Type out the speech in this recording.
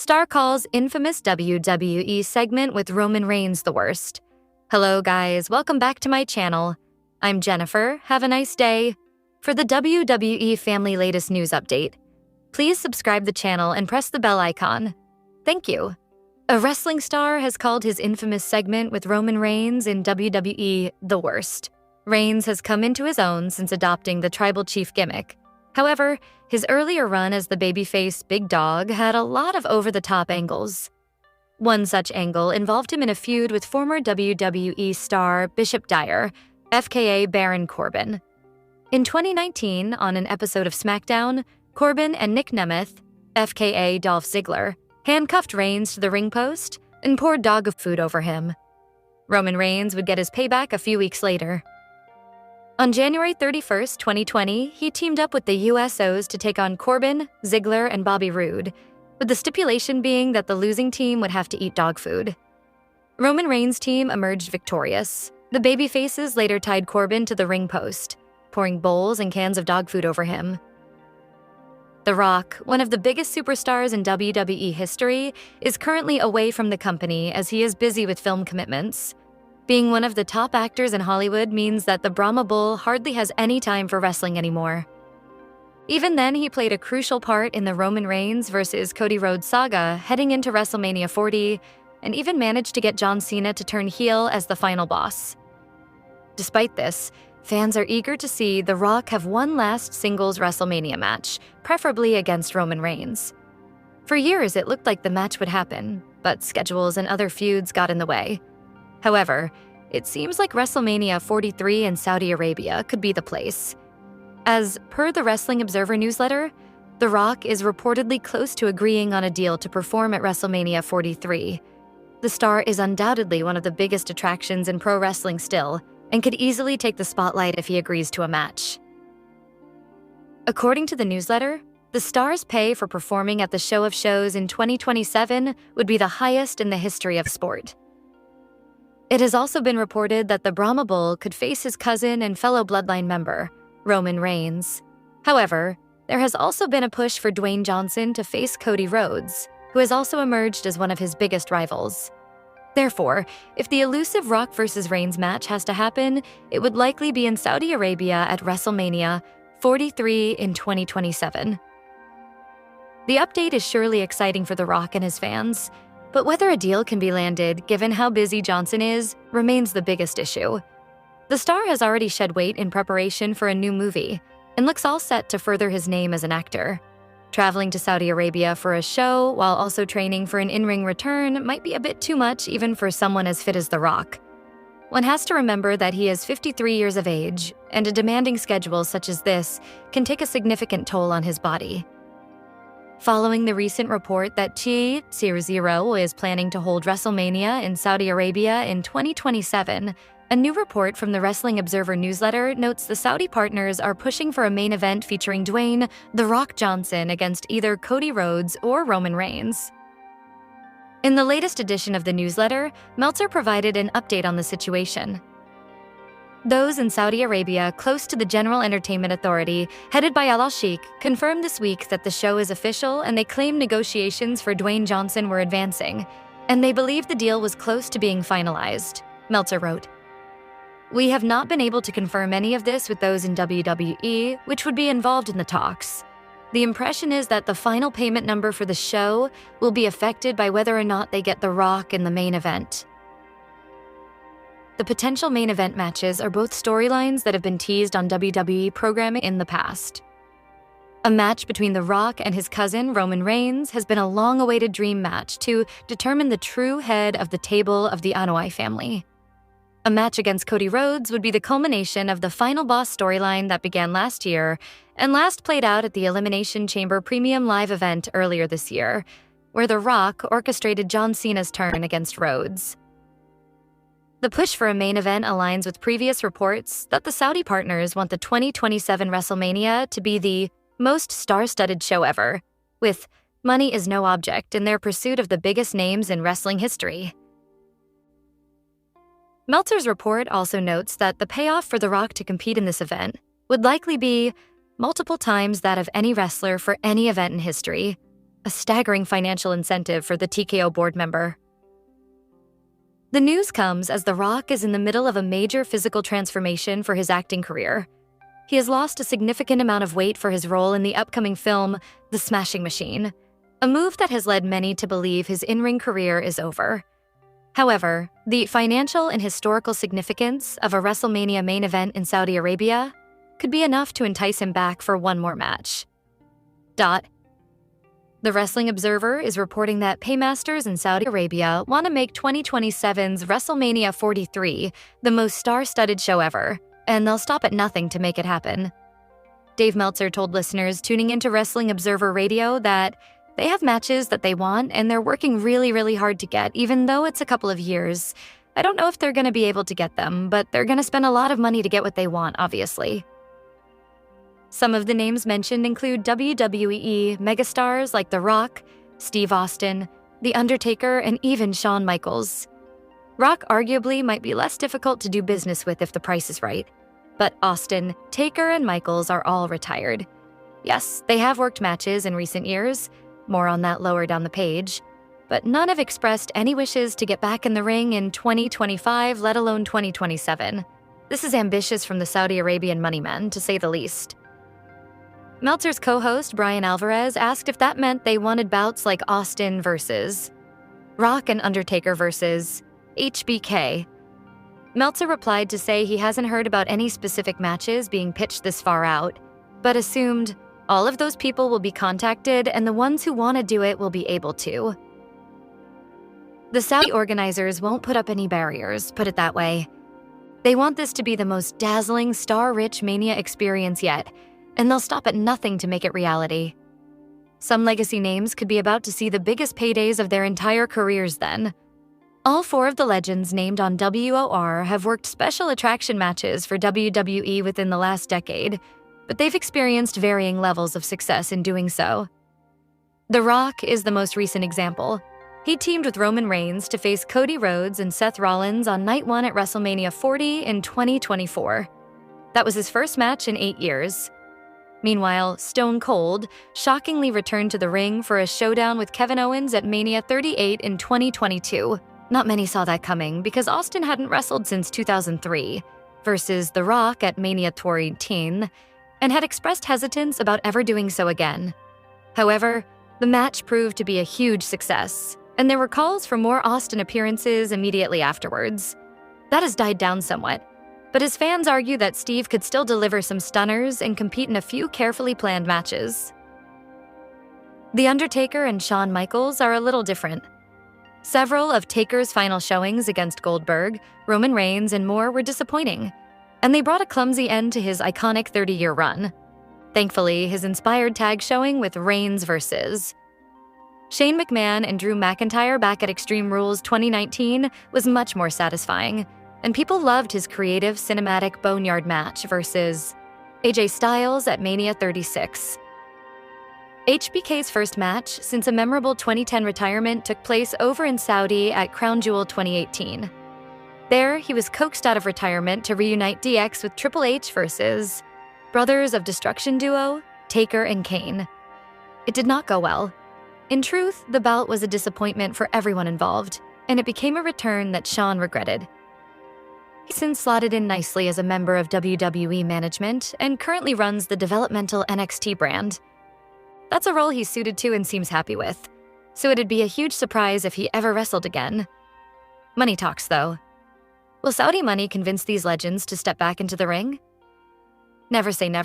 Star calls infamous WWE segment with Roman Reigns the worst. Hello guys, welcome back to my channel. I'm Jennifer, have a nice day. For the WWE family latest news update, please subscribe the channel and press the bell icon. Thank you. A wrestling star has called his infamous segment with Roman Reigns in WWE the worst. Reigns has come into his own since adopting the tribal chief gimmick. However, his earlier run as the babyface Big Dog had a lot of over-the-top angles. One such angle involved him in a feud with former WWE star Bishop Dyer, FKA Baron Corbin. In 2019, on an episode of SmackDown, Corbin and Nick Nemeth, FKA Dolph Ziggler, handcuffed Reigns to the ring post and poured dog food over him. Roman Reigns would get his payback a few weeks later. On January 31, 2020, he teamed up with the USOs to take on Corbin, Ziggler, and Bobby Roode, with the stipulation being that the losing team would have to eat dog food. Roman Reigns' team emerged victorious. The babyfaces later tied Corbin to the ring post, pouring bowls and cans of dog food over him. The Rock, one of the biggest superstars in WWE history, is currently away from the company as he is busy with film commitments. Being one of the top actors in Hollywood means that the Brahma Bull hardly has any time for wrestling anymore. Even then, he played a crucial part in the Roman Reigns versus Cody Rhodes saga heading into WrestleMania 40, and even managed to get John Cena to turn heel as the final boss. Despite this, fans are eager to see The Rock have one last singles WrestleMania match, preferably against Roman Reigns. For years, it looked like the match would happen, but schedules and other feuds got in the way. However, it seems like WrestleMania 43 in Saudi Arabia could be the place. As per the Wrestling Observer newsletter, The Rock is reportedly close to agreeing on a deal to perform at WrestleMania 43. The star is undoubtedly one of the biggest attractions in pro wrestling still, and could easily take the spotlight if he agrees to a match. According to the newsletter, the star's pay for performing at the show of shows in 2027 would be the highest in the history of sport. It has also been reported that the Brahma Bull could face his cousin and fellow Bloodline member, Roman Reigns. However, there has also been a push for Dwayne Johnson to face Cody Rhodes, who has also emerged as one of his biggest rivals. Therefore, if the elusive Rock vs. Reigns match has to happen, it would likely be in Saudi Arabia at WrestleMania 43 in 2027. The update is surely exciting for The Rock and his fans, but whether a deal can be landed, given how busy Johnson is, remains the biggest issue. The star has already shed weight in preparation for a new movie, and looks all set to further his name as an actor. Traveling to Saudi Arabia for a show while also training for an in-ring return might be a bit too much even for someone as fit as The Rock. One has to remember that he is 53 years of age, and a demanding schedule such as this can take a significant toll on his body. Following the recent report that T00 is planning to hold WrestleMania in Saudi Arabia in 2027, a new report from the Wrestling Observer newsletter notes the Saudi partners are pushing for a main event featuring Dwayne "The Rock" Johnson against either Cody Rhodes or Roman Reigns. In the latest edition of the newsletter, Meltzer provided an update on the situation. Those in Saudi Arabia close to the General Entertainment Authority, headed by Al-Sheikh, confirmed this week that the show is official, and they claim negotiations for Dwayne Johnson were advancing, and they believe the deal was close to being finalized, Meltzer wrote. We have not been able to confirm any of this with those in WWE, which would be involved in the talks. The impression is that the final payment number for the show will be affected by whether or not they get The Rock in the main event. The potential main event matches are both storylines that have been teased on WWE programming in the past. A match between The Rock and his cousin Roman Reigns has been a long-awaited dream match to determine the true head of the table of the Anoa'i family. A match against Cody Rhodes would be the culmination of the Final Boss storyline that began last year and last played out at the Elimination Chamber Premium Live event earlier this year, where The Rock orchestrated John Cena's turn against Rhodes. The push for a main event aligns with previous reports that the Saudi partners want the 2027 WrestleMania to be the most star-studded show ever, with money is no object in their pursuit of the biggest names in wrestling history. Meltzer's report also notes that the payoff for The Rock to compete in this event would likely be multiple times that of any wrestler for any event in history, a staggering financial incentive for the TKO board member. The news comes as The Rock is in the middle of a major physical transformation for his acting career. He has lost a significant amount of weight for his role in the upcoming film, The Smashing Machine, a move that has led many to believe his in-ring career is over. However, the financial and historical significance of a WrestleMania main event in Saudi Arabia could be enough to entice him back for one more match. The Wrestling Observer is reporting that paymasters in Saudi Arabia want to make 2027's WrestleMania 43 the most star-studded show ever, and they'll stop at nothing to make it happen. Dave Meltzer told listeners tuning into Wrestling Observer Radio that they have matches that they want and they're working really, really hard to get, even though it's a couple of years. I don't know if they're going to be able to get them, but they're going to spend a lot of money to get what they want, obviously. Some of the names mentioned include WWE megastars like The Rock, Steve Austin, The Undertaker, and even Shawn Michaels. Rock arguably might be less difficult to do business with if the price is right. But Austin, Taker, and Michaels are all retired. Yes, they have worked matches in recent years, more on that lower down the page, but none have expressed any wishes to get back in the ring in 2025, let alone 2027. This is ambitious from the Saudi Arabian moneymen, to say the least. Meltzer's co-host, Brian Alvarez, asked if that meant they wanted bouts like Austin versus Rock and Undertaker versus HBK. Meltzer replied to say he hasn't heard about any specific matches being pitched this far out, but assumed all of those people will be contacted and the ones who want to do it will be able to. The Saudi organizers won't put up any barriers, put it that way. They want this to be the most dazzling, star-rich Mania experience yet, and they'll stop at nothing to make it reality. Some legacy names could be about to see the biggest paydays of their entire careers then. All four of the legends named on WOR have worked special attraction matches for WWE within the last decade, but they've experienced varying levels of success in doing so. The Rock is the most recent example. He teamed with Roman Reigns to face Cody Rhodes and Seth Rollins on Night 1 at WrestleMania 40 in 2024. That was his first match in 8 years. Meanwhile, Stone Cold shockingly returned to the ring for a showdown with Kevin Owens at Mania 38 in 2022. Not many saw that coming because Austin hadn't wrestled since 2003, versus The Rock at Mania 18, and had expressed hesitance about ever doing so again. However, the match proved to be a huge success, and there were calls for more Austin appearances immediately afterwards. That has died down somewhat, but his fans argue that Steve could still deliver some stunners and compete in a few carefully planned matches. The Undertaker and Shawn Michaels are a little different. Several of Taker's final showings against Goldberg, Roman Reigns, and more were disappointing, and they brought a clumsy end to his iconic 30-year run. Thankfully, his inspired tag showing with Reigns versus Shane McMahon and Drew McIntyre back at Extreme Rules 2019 was much more satisfying, and people loved his creative cinematic Boneyard match versus AJ Styles at Mania 36. HBK's first match since a memorable 2010 retirement took place over in Saudi at Crown Jewel 2018. There, he was coaxed out of retirement to reunite DX with Triple H versus Brothers of Destruction duo, Taker and Kane. It did not go well. In truth, the bout was a disappointment for everyone involved, and it became a return that Shawn regretted. He since slotted in nicely as a member of WWE management and currently runs the developmental NXT brand. That's a role he's suited to and seems happy with, so it'd be a huge surprise if he ever wrestled again. Money talks, though. Will Saudi money convince these legends to step back into the ring? Never say never.